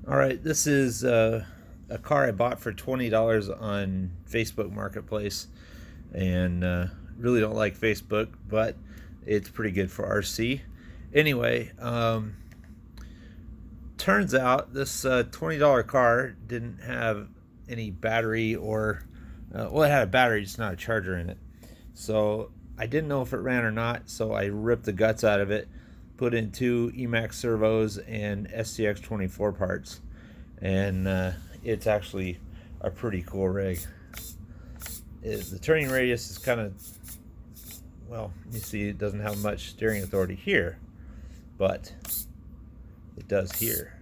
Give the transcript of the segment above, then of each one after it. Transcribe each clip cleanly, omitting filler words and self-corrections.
All right, this is a car I bought for $20 on Facebook Marketplace, and really don't like Facebook, but it's pretty good for RC. Anyway, turns out this $20 car didn't have any battery or, well, it had a battery, just not a charger in it. So I didn't know if it ran or not, so I ripped the guts out of it, put in two Emax servos and SCX24 parts, and it's actually a pretty cool rig. The turning radius is kind of, well, you see it doesn't have much steering authority here, but it does here.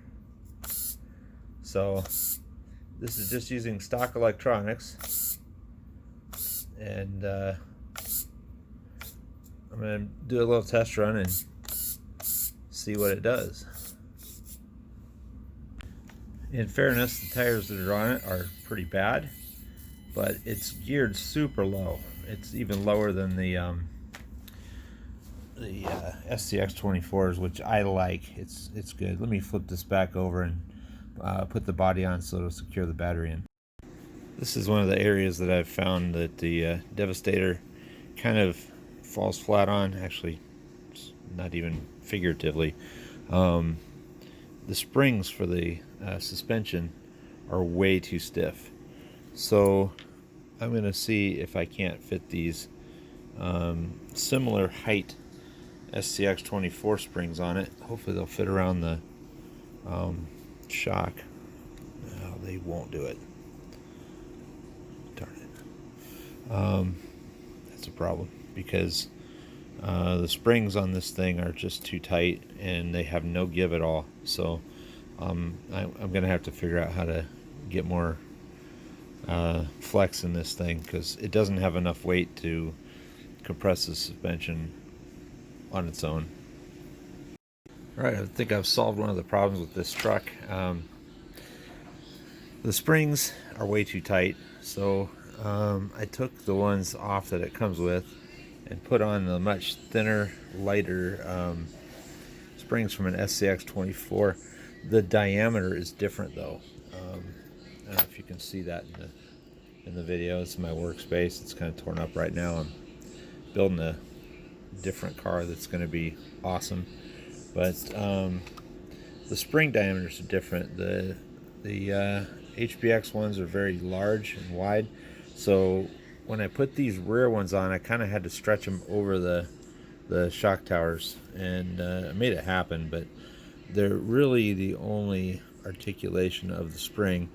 So this is just using stock electronics, and I'm going to do a little test run and see what it does. In fairness, the tires that are on it are pretty bad, but it's geared super low. It's even lower than the SCX 24s, which I like. It's good. Let me flip this back over and put the body on so it'll secure the battery in. This is one of the areas that I've found that the Devastator kind of falls flat on. Actually, not even figuratively. The springs for the suspension are way too stiff. So I'm going to see if I can't fit these similar height SCX 24 springs on it. Hopefully they'll fit around the shock. No, they won't do it. Darn it. That's a problem because the springs on this thing are just too tight and they have no give at all. So I'm going to have to figure out how to get more flex in this thing because it doesn't have enough weight to compress the suspension on its own. Alright, I think I've solved one of the problems with this truck. The springs are way too tight, so I took the ones off that it comes with and put on the much thinner, lighter springs from an SCX 24. The diameter is different though. I don't know if you can see that in the video. It's my workspace. It's kind of torn up right now. I'm building a different car that's going to be awesome, but the spring diameters are different. The HBX ones are very large and wide, so when I put these rear ones on, I kind of had to stretch them over the shock towers, and I made it happen. But they're really the only articulation of the spring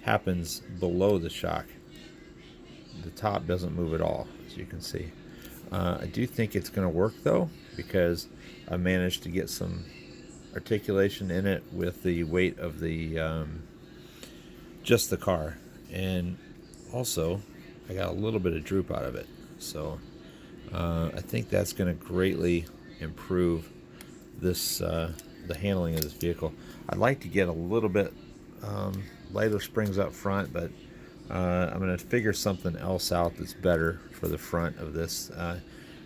happens below the shock. The top doesn't move at all, as you can see. I do think it's going to work though, because I managed to get some articulation in it with the weight of the just the car, and also I got a little bit of droop out of it. So I think that's going to greatly improve this the handling of this vehicle. I'd like to get a little bit lighter springs up front, but I'm going to figure something else out that's better for the front of this.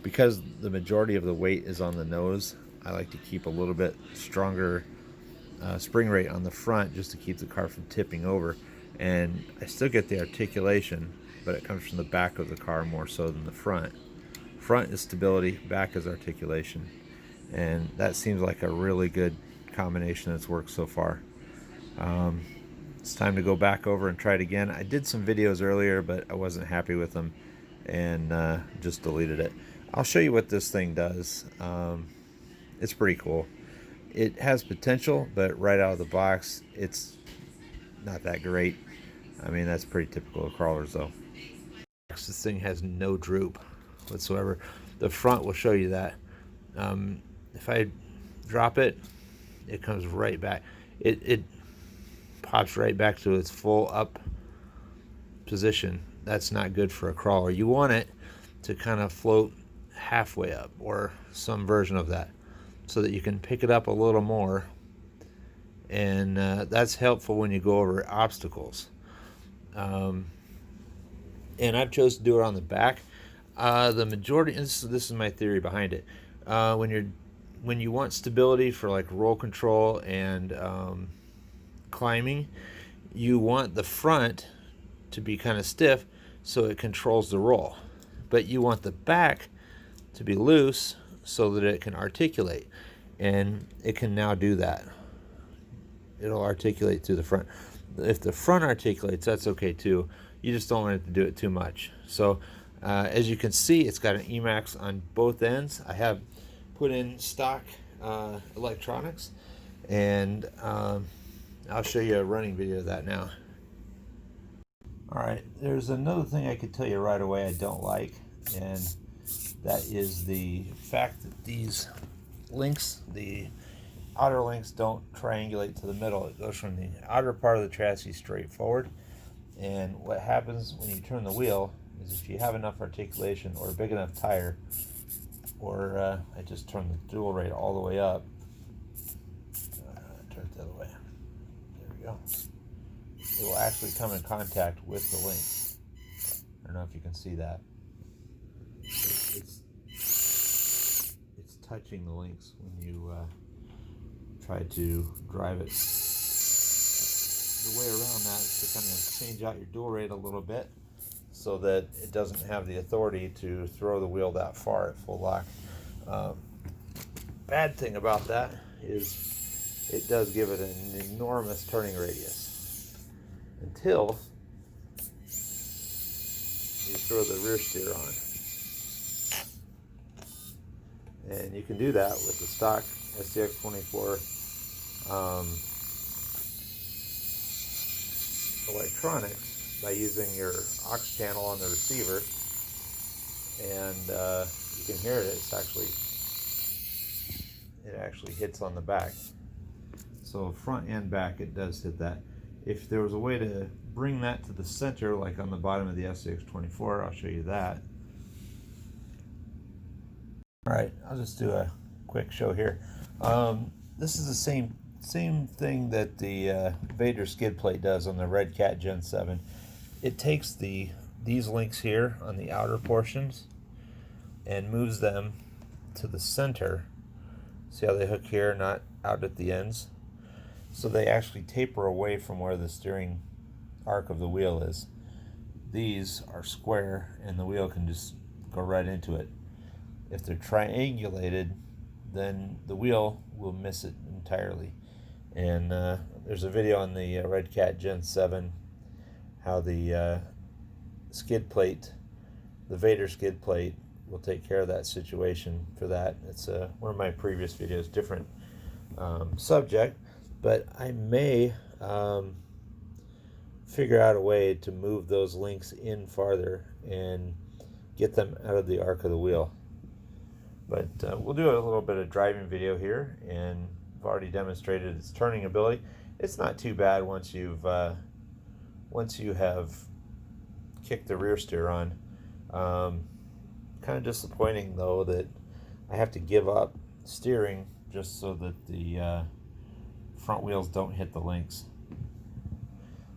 Because the majority of the weight is on the nose, I like to keep a little bit stronger spring rate on the front just to keep the car from tipping over. And I still get the articulation, but it comes from the back of the car more so than the front. Front is stability, back is articulation. And that seems like a really good combination that's worked so far. It's time to go back over and try it again. I did some videos earlier, but I wasn't happy with them and just deleted it. I'll show you what this thing does. It's pretty cool. It has potential, but right out of the box, it's not that great. I mean, that's pretty typical of crawlers, though. This thing has no droop whatsoever. The front will show you that. If I drop it, it comes right back. It pops right back to its full up position. That's not good for a crawler. You want it to kind of float halfway up, or some version of that, so that you can pick it up a little more, and that's helpful when you go over obstacles. And I've chosen to do it on the back. The majority, and this is my theory behind it. When you want stability for like roll control and climbing, you want the front to be kind of stiff so it controls the roll, but you want the back to be loose so that it can articulate, and it can now do that. It'll articulate through the front. If the front articulates, that's okay too. You just don't want it to do it too much. So as you can see, it's got an Emax on both ends. I have put in stock electronics, and I'll show you a running video of that now. Alright, there's another thing I could tell you right away I don't like, and that is the fact that these links, the outer links, don't triangulate to the middle. It goes from the outer part of the chassis straight forward, and what happens when you turn the wheel is if you have enough articulation or a big enough tire, or I just turned the dual rate all the way up, turn it the other way, there we go, it will actually come in contact with the links. I don't know if you can see that. It's touching the links when you try to drive it. The way around that is to kind of change out your dual rate a little bit so that it doesn't have the authority to throw the wheel that far at full lock. Bad thing about that is it does give it an enormous turning radius until you throw the rear steer on. And you can do that with the stock SDX24 electronics by using your aux channel on the receiver, and you can hear it. It actually hits on the back. So front and back, it does hit that. If there was a way to bring that to the center, like on the bottom of the SDX24, I'll show you that. Alright, I'll just do a quick show here. This is the same thing that the Vader skid plate does on the Red Cat Gen 7. It takes these links here on the outer portions and moves them to the center. See how they hook here, not out at the ends? So they actually taper away from where the steering arc of the wheel is. These are square and the wheel can just go right into it. If they're triangulated, then the wheel will miss it entirely. And there's a video on the Red Cat Gen 7 how the skid plate, the Vader skid plate, will take care of that situation for that. It's one of my previous videos, different subject, but I may figure out a way to move those links in farther and get them out of the arc of the wheel. But we'll do a little bit of driving video here, and I've already demonstrated its turning ability. It's not too bad once you have kicked the rear steer on. Kind of disappointing though that I have to give up steering just so that the front wheels don't hit the links.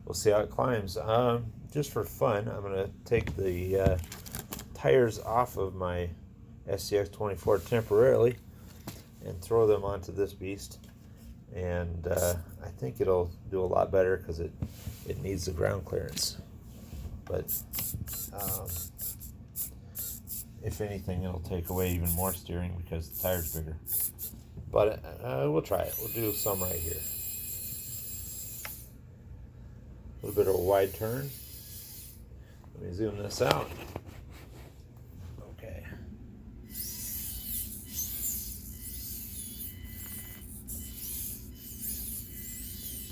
We'll see how it climbs. Just for fun, I'm going to take the tires off of my SDX24 temporarily and throw them onto this beast, and I think it'll do a lot better because it needs the ground clearance, but if anything, it'll take away even more steering because the tire's bigger. But we'll try it. We'll do some right here. A little bit of a wide turn. Let me zoom this out. Okay.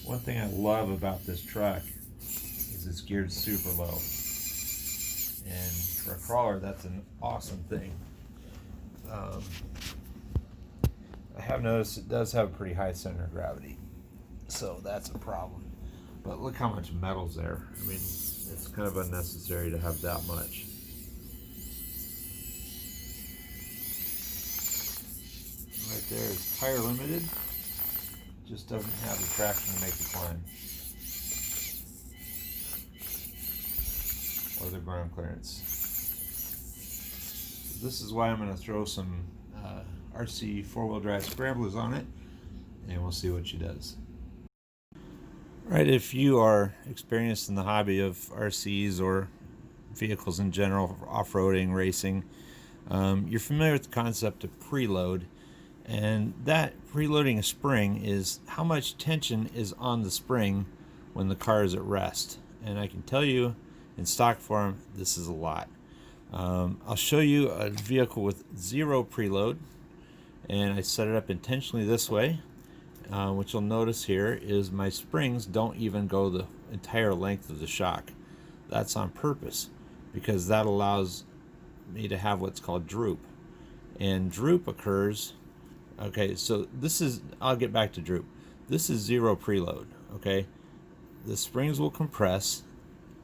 One thing I love about this truck is it's geared super low. And for a crawler, that's an awesome thing. I have noticed it does have a pretty high center of gravity, so that's a problem. But look how much metal's there. I mean, it's kind of unnecessary to have that much. Right there is tire limited. Just doesn't have the traction to make the climb. Or the ground clearance. This is why I'm going to throw some RC four-wheel drive scramblers on it, and we'll see what she does. Right, if you are experienced in the hobby of RCs or vehicles in general, off-roading, racing, you're familiar with the concept of preload. And that preloading a spring is how much tension is on the spring when the car is at rest. And I can tell you in stock form, this is a lot. I'll show you a vehicle with zero preload, and I set it up intentionally this way. What you'll notice here is my springs don't even go the entire length of the shock. That's on purpose because that allows me to have what's called droop. And droop occurs, okay, so this is, I'll get back to droop. This is zero preload, okay? The springs will compress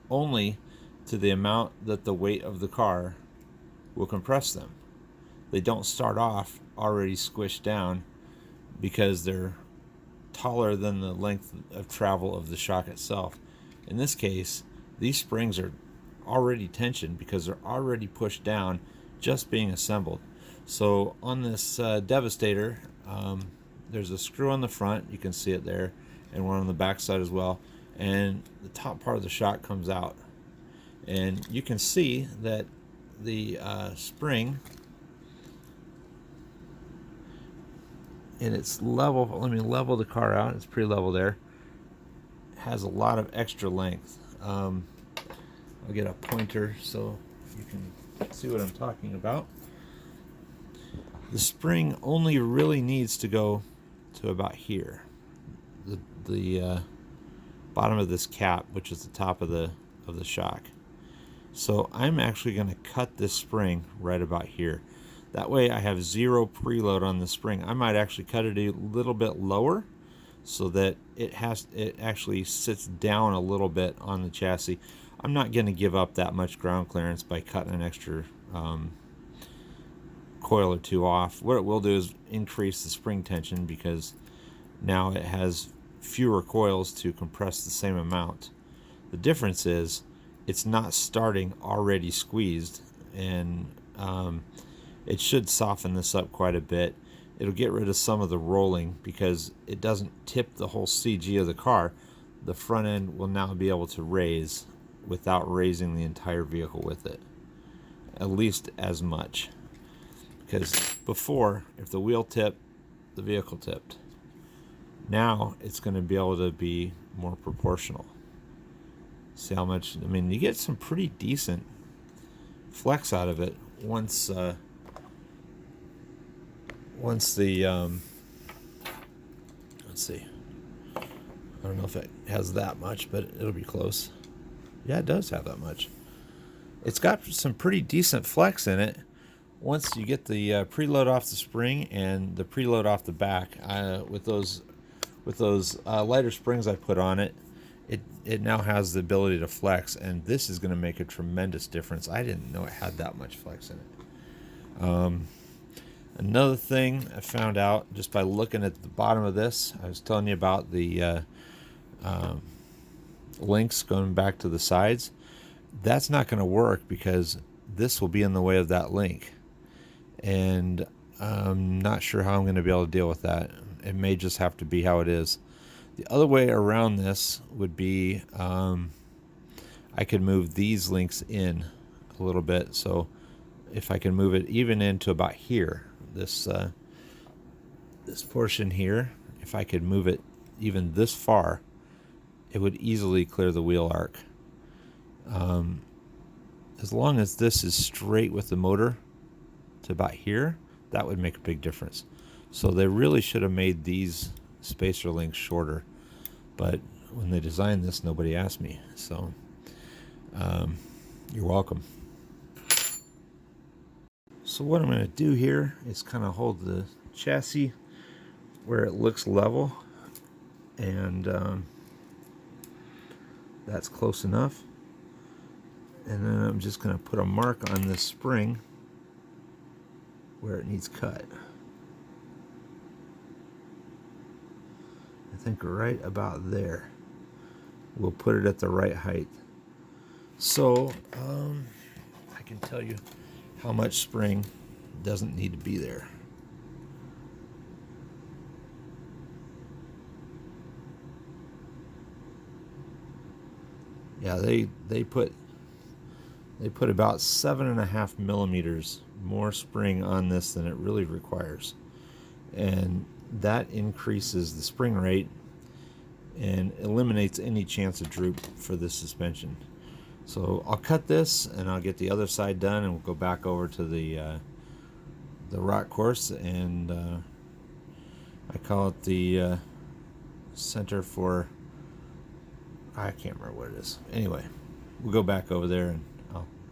only to the amount that the weight of the car will compress them. They don't start off already squished down because they're taller than the length of travel of the shock itself. In this case, these springs are already tensioned because they're already pushed down just being assembled. So on this Devastator, there's a screw on the front, you can see it there, and one on the back side as well, and the top part of the shock comes out. And you can see that the spring in its level, let me level the car out, it's pretty level there, has a lot of extra length. I'll get a pointer so you can see what I'm talking about. The spring only really needs to go to about here, the bottom of this cap, which is the top of the shock. So I'm actually going to cut this spring right about here. That way I have zero preload on the spring. I might actually cut it a little bit lower so that it actually sits down a little bit on the chassis. I'm not going to give up that much ground clearance by cutting an extra coil or two off. What it will do is increase the spring tension because now it has fewer coils to compress the same amount. The difference is it's not starting already squeezed, and it should soften this up quite a bit. It'll get rid of some of the rolling because it doesn't tip the whole CG of the car. The front end will now be able to raise without raising the entire vehicle with it, at least as much. Because before, if the wheel tipped, the vehicle tipped. Now it's going to be able to be more proportional. See how much, I mean, you get some pretty decent flex out of it once the let's see, I don't know if it has that much, but it'll be close. Yeah, it does have that much. It's got some pretty decent flex in it once you get the preload off the spring and the preload off the back. With those lighter springs I put on it, it now has the ability to flex, and this is going to make a tremendous difference. I didn't know it had that much flex in it. Another thing I found out just by looking at the bottom of this, I was telling you about the links going back to the sides. That's not going to work because this will be in the way of that link, and I'm not sure how I'm going to be able to deal with that. It may just have to be how it is. The other way around this would be I could move these links in a little bit. So if I can move it even into about here, this portion here, if I could move it even this far, it would easily clear the wheel arc. As long as this is straight with the motor to about here, that would make a big difference. So they really should have made these spacer links shorter, but when they designed this, nobody asked me, so you're welcome. So what I'm going to do here is kind of hold the chassis where it looks level, and that's close enough. And then I'm just going to put a mark on this spring where it needs cut. I think right about there. We'll put it at the right height. So I can tell you how much spring doesn't need to be there. Yeah, they put about 7.5 millimeters more spring on this than it really requires, and that increases the spring rate and eliminates any chance of droop for this suspension. So I'll cut this and I'll get the other side done, and we'll go back over to the rock course, and I call it the Center for, I can't remember what it is. Anyway, we'll go back over there and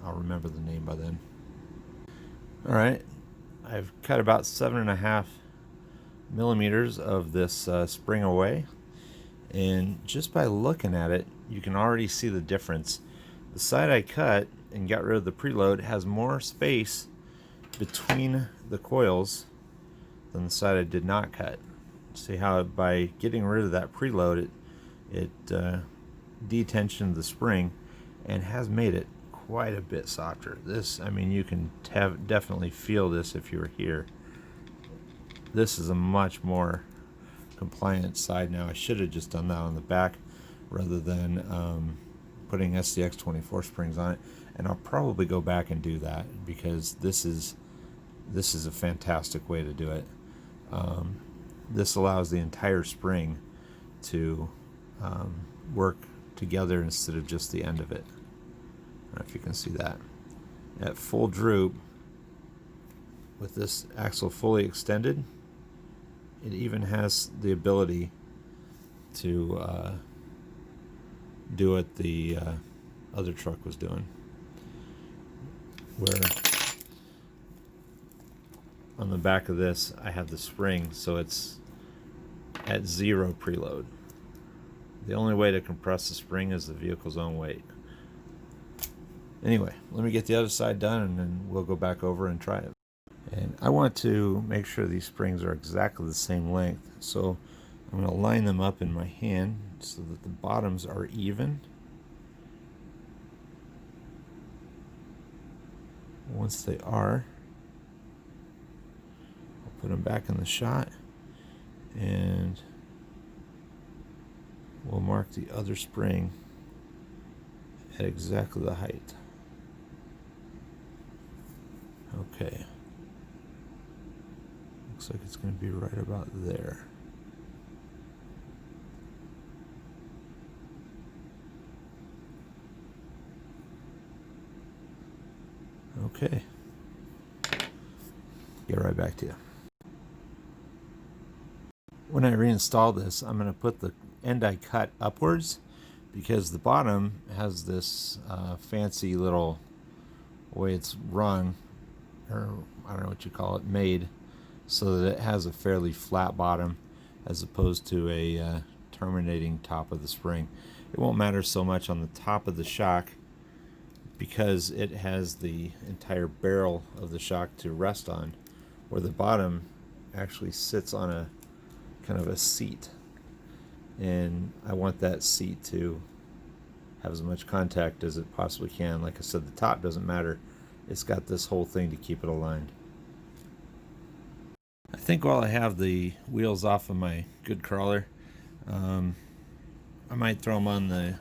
I'll remember the name by then. All right, I've cut about 7.5 millimeters of this spring away, and just by looking at it, you can already see the difference. The side I cut and got rid of the preload has more space between the coils than the side I did not cut. See how by getting rid of that preload, it detensioned the spring and has made it quite a bit softer. This, I mean, you can definitely feel this if you were here. This is a much more compliant side now. I should have just done that on the back rather than putting SDX 24 springs on it, and I'll probably go back and do that because this is a fantastic way to do it. This allows the entire spring to work together instead of just the end of it. I don't know if you can see that. At full droop, with this axle fully extended, it even has the ability to do what the other truck was doing, where on the back of this I have the spring, so it's at 0 preload. The only way to compress the spring is the vehicle's own weight. Anyway, let me get the other side done and then we'll go back over and try it. And I want to make sure these springs are exactly the same length, so I'm going to line them up in my hand so that the bottoms are even. Once they are, I'll put them back in the shot and we'll mark the other spring at exactly the height. Okay. Looks like it's going to be right about there. Okay. Get right back to you. When I reinstall this, I'm going to put the end I cut upwards because the bottom has this fancy little way it's rung, or I don't know what you call it, made, so that it has a fairly flat bottom as opposed to a terminating top of the spring. It won't matter so much on the top of the shock because it has the entire barrel of the shock to rest on, where the bottom actually sits on a kind of a seat, and I want that seat to have as much contact as it possibly can. Like I said, the top doesn't matter. It's got this whole thing to keep it aligned. I think while I have the wheels off of my good crawler, I might throw them on the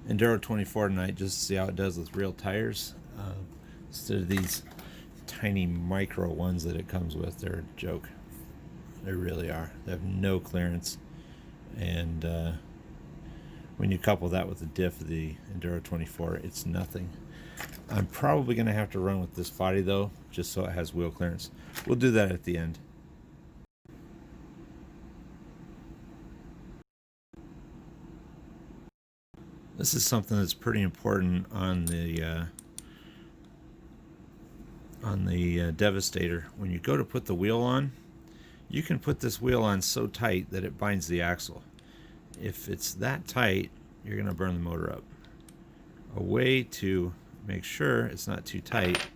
Enduro 24 tonight just to see how it does with real tires, instead of these tiny micro ones that it comes with. They're a joke. They really are. They have no clearance, and when you couple that with the diff of the Enduro 24, it's nothing. I'm probably going to have to run with this body though, just so it has wheel clearance. We'll do that at the end. This is something that's pretty important on the Devestator. When you go to put the wheel on, you can put this wheel on so tight that it binds the axle. If it's that tight, you're going to burn the motor up. A way to make sure it's not too tight,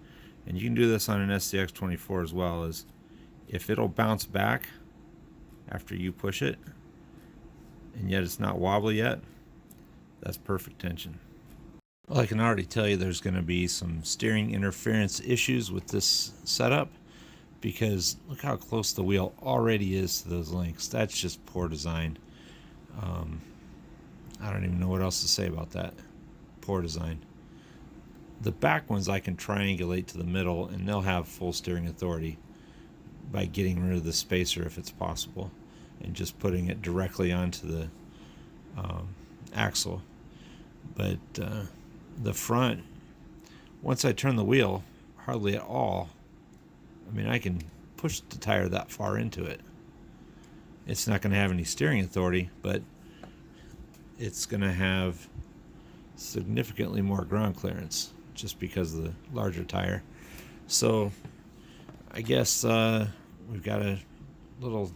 and you can do this on an SDX 24 as well, is if it'll bounce back after you push it and yet it's not wobbly yet, that's perfect tension. Well, I can already tell you there's going to be some steering interference issues with this setup, because look how close the wheel already is to those links. That's just poor design. I don't even know what else to say about that. Poor design. The back ones I can triangulate to the middle, and they'll have full steering authority by getting rid of the spacer if it's possible, and just putting it directly onto the axle. But the front, once I turn the wheel, hardly at all. I mean, I can push the tire that far into it. It's not going to have any steering authority, but it's going to have significantly more ground clearance just because of the larger tire. So I guess we've got a little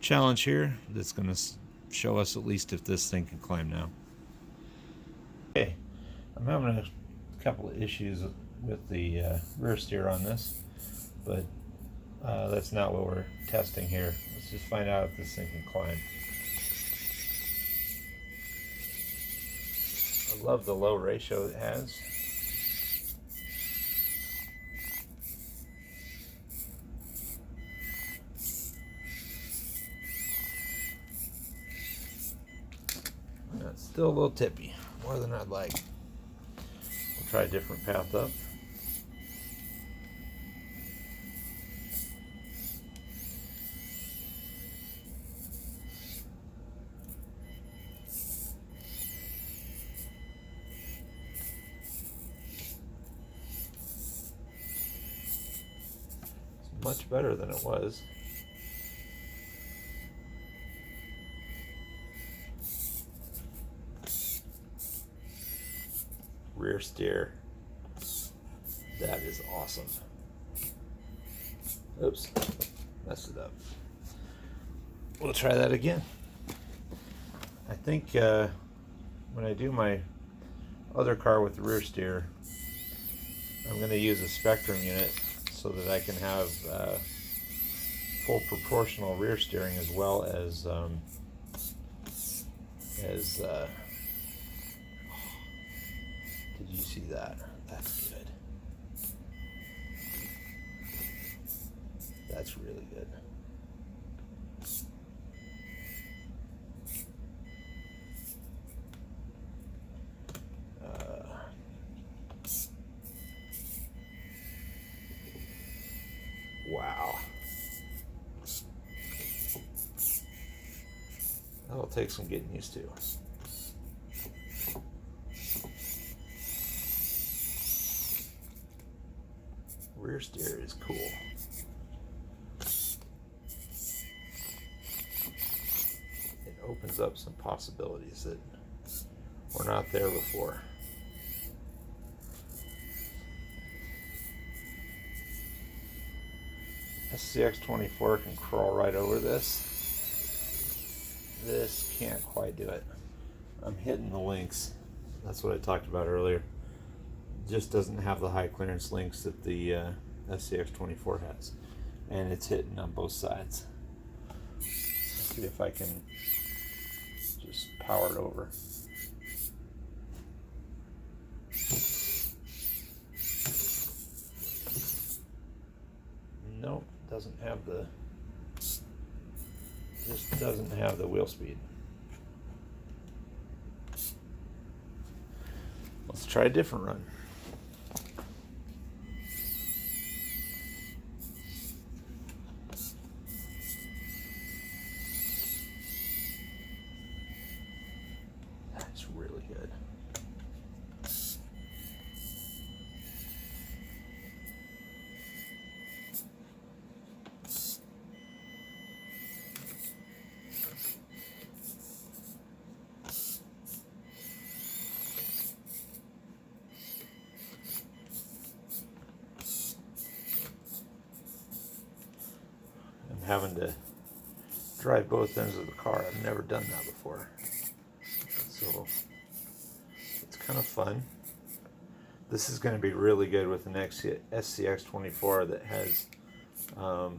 challenge here that's going to show us at least if this thing can climb now. Okay, I'm having a couple of issues with the rear steer on this, but that's not what we're testing here. Let's just find out if this thing can climb. I love the low ratio it has. It's still a little tippy, more than I'd like. We'll try a different path up. It's much better than it was. Rear steer. That is awesome. Oops, messed it up. We'll try that again. I think when I do my other car with the rear steer, I'm going to use a Spectrum unit so that I can have full proportional rear steering as well as did you see that? That's good. That's really good. Wow. That'll take some getting used to. Rear steer is cool. It opens up some possibilities that were not there before. SCX24 can crawl right over this. This can't quite do it. I'm hitting the links. That's what I talked about earlier. Just doesn't have the high clearance links that the SCX24 has, and it's hitting on both sides. Let's see if I can just power it over. Nope, doesn't have the. Just doesn't have the wheel speed. Let's try a different run. That's really good. Having to drive both ends of the car. I've never done that before, so it's kind of fun. This is going to be really good with an SCX24 that has a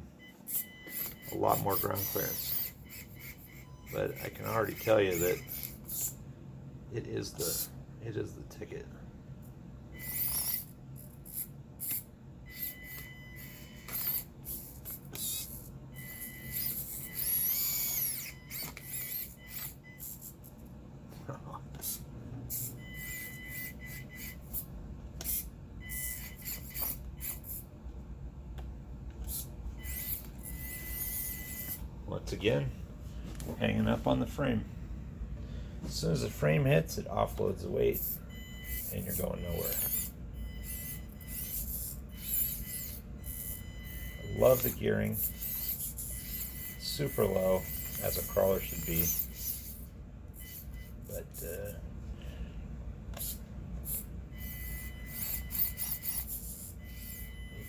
lot more ground clearance, but I can already tell you that it is the ticket. once again, hanging up on the frame. As soon as the frame hits, it offloads the weight and you're going nowhere. I love the gearing. Super low, as a crawler should be. But it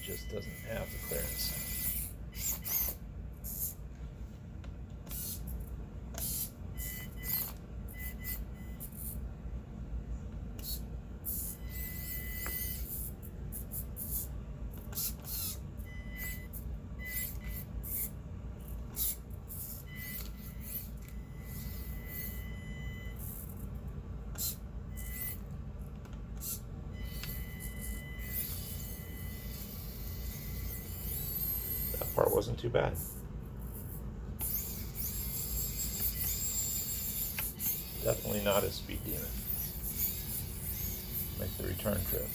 just doesn't have the clearance. That part wasn't too bad. Definitely not a speed demon. Make the return trip.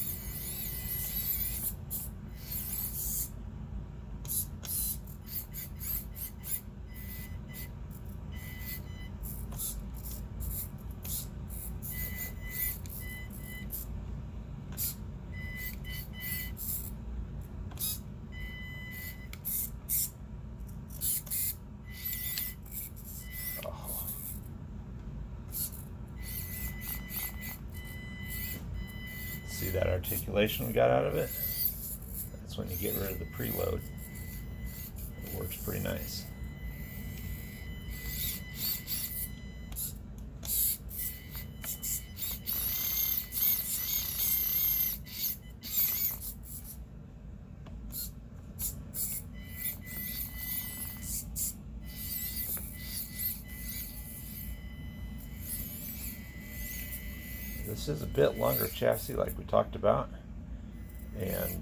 See that articulation we got out of it? That's when you get rid of the preload. It works pretty nice. This is a bit longer chassis like we talked about, and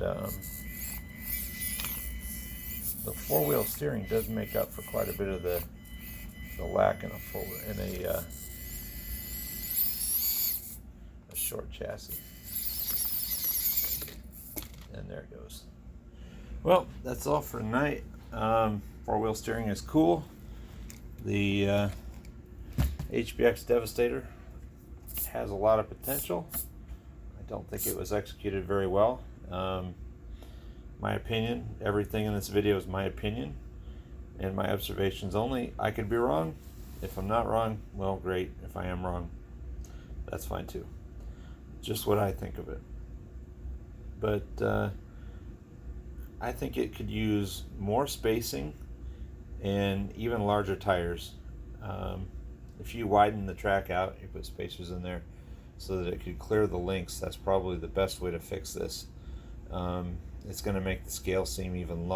the four-wheel steering does make up for quite a bit of the lack in a short chassis. And there it goes. Well, that's all for tonight. Four-wheel steering is cool. The HBX Devestator has a lot of potential. I don't think it was executed very well. My opinion, everything in this video is my opinion and my observations only. I could be wrong. If I'm not wrong, well, great. If I am wrong, that's fine too. Just what I think of it. But I think it could use more spacing and even larger tires. If you widen the track out, you put spacers in there so that it could clear the links, that's probably the best way to fix this. It's going to make the scale seem even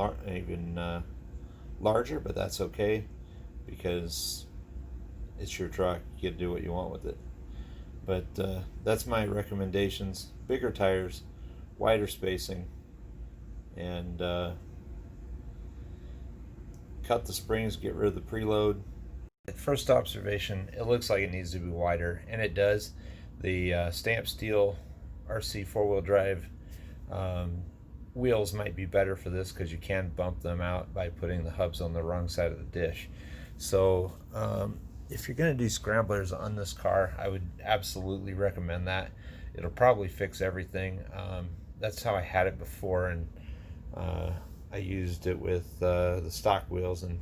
larger, but that's okay because it's your truck. You get to do what you want with it. But that's my recommendations. Bigger tires, wider spacing, and cut the springs, get rid of the preload. At first observation, it looks like it needs to be wider, and it does. The stamp steel RC four-wheel drive wheels might be better for this because you can bump them out by putting the hubs on the wrong side of the dish. So if you're going to do scramblers on this car, I would absolutely recommend that. It'll probably fix everything. That's how I had it before, and I used it with the stock wheels, and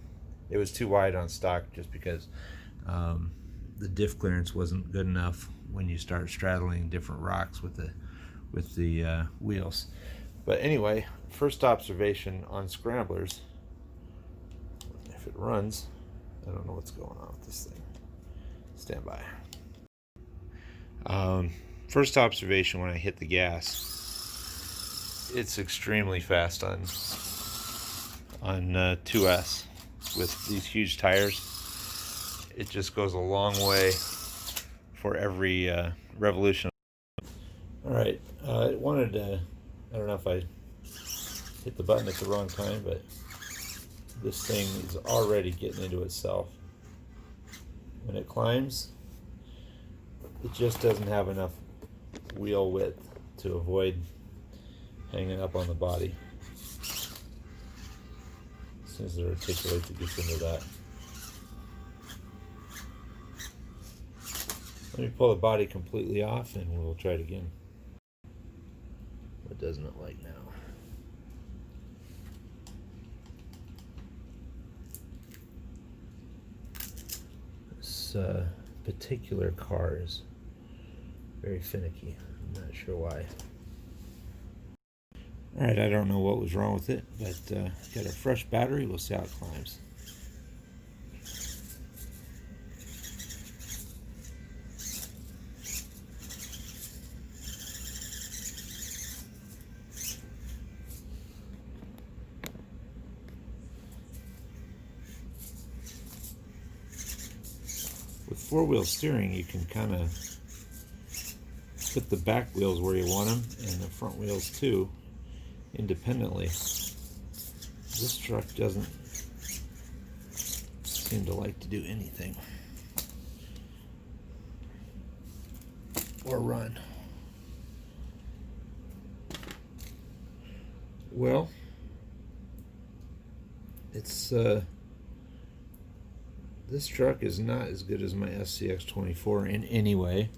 it was too wide on stock just because the diff clearance wasn't good enough when you start straddling different rocks with the wheels. But anyway, first observation on scramblers, if it runs, I don't know what's going on with this thing. Stand by. First observation when I hit the gas, it's extremely fast on 2S with these huge tires. It just goes a long way for every revolution. All right, I wanted to, I don't know if I hit the button at the wrong time, but this thing is already getting into itself. When it climbs, it just doesn't have enough wheel width to avoid hanging up on the body. As soon as it articulates, it gets into that. Let me pull the body completely off and we'll try it again. What doesn't it like now? This particular car is very finicky. I'm not sure why. Alright, I don't know what was wrong with it, but got a fresh battery. We'll see how it climbs. With four-wheel steering, you can kind of put the back wheels where you want them and the front wheels too, independently. This truck doesn't seem to like to do anything or run. Well, it's this truck is not as good as my SCX24 in any way.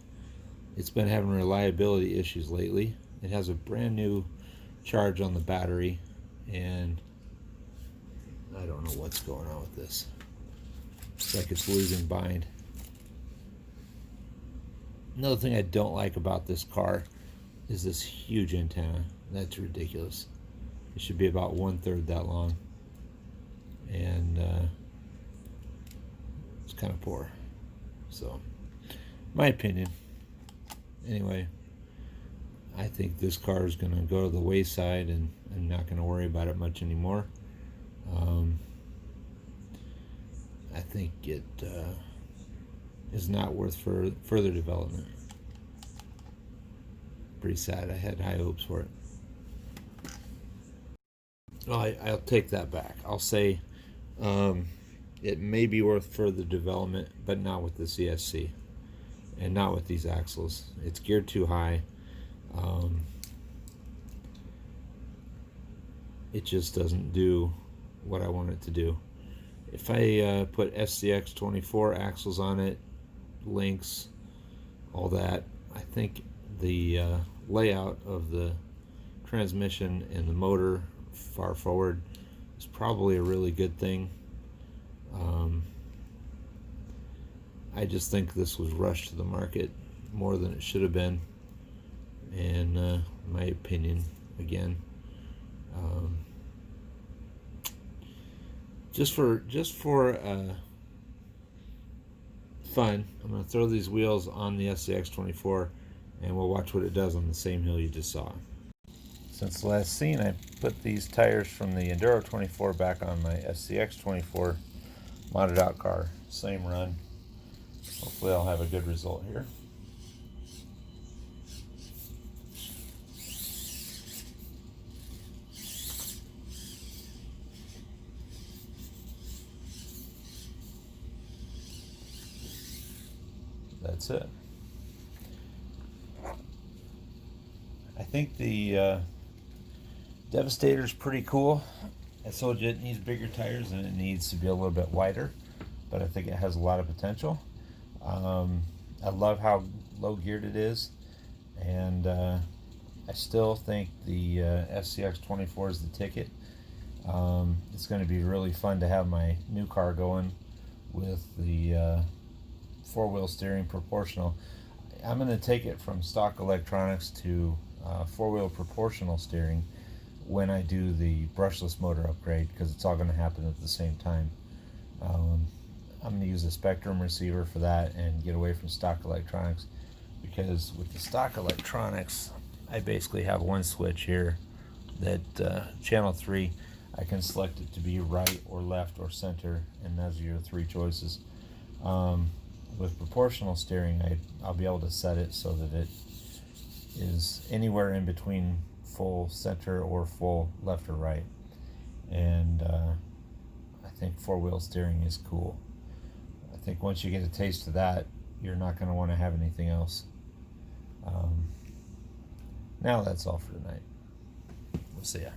It's been having reliability issues lately. It has a brand new charge on the battery, and I don't know what's going on with this. It's like it's losing bind. Another thing I don't like about this car is this huge antenna. That's ridiculous. It should be about 1/3 that long, and it's kind of poor. So, my opinion. Anyway, I think this car is going to go to the wayside, and I'm not going to worry about it much anymore. I think it is not worth further development. Pretty sad. I had high hopes for it. Well, I'll take that back. I'll say it may be worth further development, but not with the CSC and not with these axles. It's geared too high. It just doesn't do what I want it to do. If I put SCX24 axles on it, links, all that, I think the layout of the transmission and the motor far forward is probably a really good thing. I just think this was rushed to the market more than it should have been, and my opinion again. Just for fun, I'm going to throw these wheels on the SCX24 and we'll watch what it does on the same hill you just saw. Since the last scene, I put these tires from the Enduro 24 back on my SCX 24 modded out car. Same run. Hopefully I'll have a good result here. That's it. I think the Devastator is pretty cool. I told you it needs bigger tires and it needs to be a little bit wider, but I think it has a lot of potential. I love how low geared it is, and I still think the SCX24 is the ticket. It's going to be really fun to have my new car going with the four-wheel steering proportional. I'm going to take it from stock electronics to four-wheel proportional steering when I do the brushless motor upgrade, because it's all going to happen at the same time. I'm going to use a Spectrum receiver for that and get away from stock electronics, because with the stock electronics I basically have one switch here that channel 3, I can select it to be right or left or center, and those are your three choices. With proportional steering, I'll be able to set it so that it is anywhere in between full center or full left or right, and I think four-wheel steering is cool. I think once you get a taste of that, you're not going to want to have anything else. Now that's all for tonight. We'll see ya.